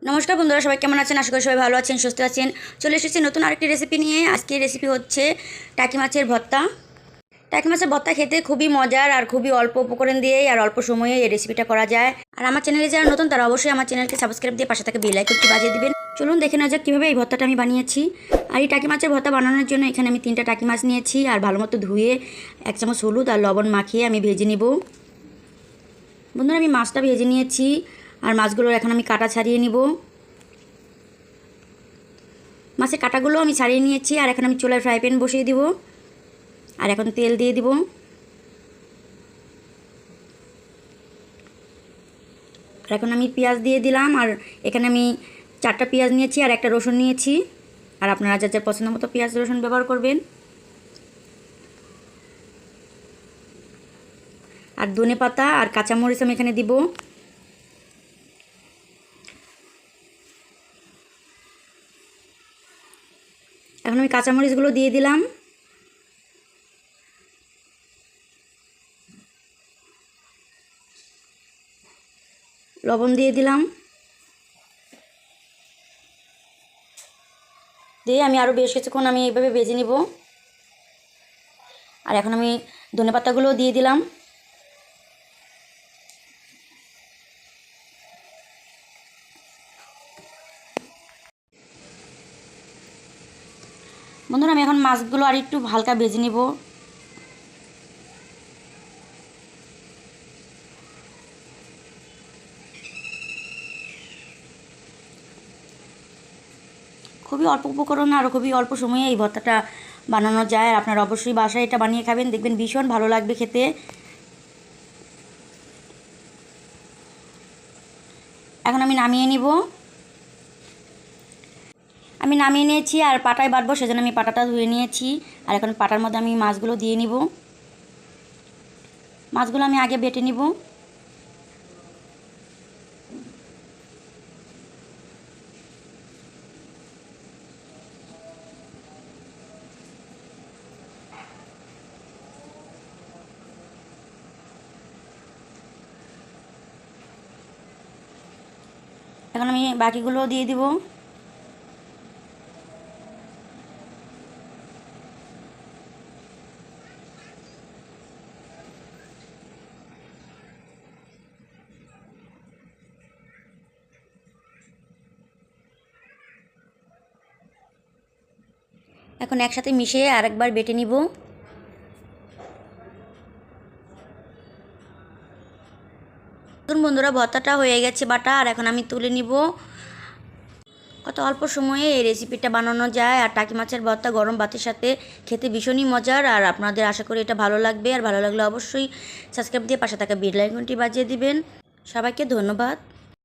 নমস্কার বন্ধুরা, সবাই কেমন আছেন? আশা করি সবাই ভালো আছেন, সুস্থ আছেন। চলে এসেছি নতুন আরেকটি রেসিপি নিয়ে। আজকের রেসিপি হচ্ছে টাকি মাছের ভর্তা। টাকি মাছের ভর্তা খেতে খুবই মজার আর খুবই অল্প উপকরণ দিয়েই আর অল্প সময়ে এই রেসিপিটা করা যায়। আর আমার চ্যানেলে যারা নতুন তারা অবশ্যই আমার চ্যানেলকে সাবস্ক্রাইব দিয়ে পাশে থাকা বেল আইকনটি বাজিয়ে দিবেন। চলুন দেখে নেওয়া যাক কীভাবে এই ভর্তাটা আমি বানিয়েছি। আর এই টাকি মাছের ভর্তা বানানোর জন্য এখানে আমি 3টা টাকি মাছ নিয়েছি আর ভালো মতো ধুয়ে 1 চামচ হলুদ আর লবণ মাখিয়ে আমি ভেজে নিব। বন্ধুরা, আমি মাছটা ভেজে নিয়েছি আর মাছগুলোর এখন আমি কাটা ছাড়িয়ে নিব। মাছের কাটাগুলো আমি ছাড়িয়ে নিয়েছি আর এখন আমি চুলায় ফ্রাই প্যান বসিয়ে দিব আর এখন তেল দিয়ে দিব। আর এখন আমি পেঁয়াজ দিয়ে দিলাম আর এখানে আমি 4টা পেঁয়াজ নিয়েছি আর 1টা রসুন নিয়েছি। আর আপনারা যার যার পছন্দ মতো পেঁয়াজ রসুন ব্যবহার করবেন। আর ধনে পাতা আর কাঁচামরিচ আমি এখানে দিব। এখন আমি কাঁচামরিচগুলো দিয়ে দিলাম। লবণ দিয়ে দিলাম। দিয়ে আমি আরও বেশ কিছুক্ষণ আমি এইভাবে ভেজে নিব। আর এখন আমি ধনেপাতাগুলো দিয়ে দিলাম। বন্ধুরা, আমি এখন মাছগুলো আর একটু হালকা ভেজে নিব। খুবই অল্প উপকরণ আর খুবই অল্প সময়ে এই ভর্তাটা বানানো যায়। আর আপনারা অবশ্যই বাসায় এটা বানিয়ে খাবেন, দেখবেন ভীষণ ভালো লাগবে খেতে। এখন আমি নামিয়ে নিব। আমি নামিয়ে নিয়েছি আর পাটায় বাটবো, সেজন্য আমি পাটাটা ধুয়ে নিয়েছি। আর এখন পাটার মধ্যে আমি মাছগুলো দিয়ে নিব। মাছগুলো আমি আগে বেটে নিব। এখন আমি বাকিগুলো দিয়ে দিব। এখন একসাথে মিশিয়ে আরেকবার বেটে নিব। বন্ধুরা, ভর্তাটা হয়ে গেছে বাটা আর এখন আমি তুলে নিব। কত অল্প সময়ে এই রেসিপিটা বানানো যায়। আর টাকি মাছের ভর্তা গরম ভাতের সাথে খেতে ভীষণই মজার। আর আপনাদের আশা করি এটা ভালো লাগবে। আর ভালো লাগলে অবশ্যই সাবস্ক্রাইব দিয়ে পাশে থাকা বেল আইকনটি বাজিয়ে দিবেন। সবাইকে ধন্যবাদ।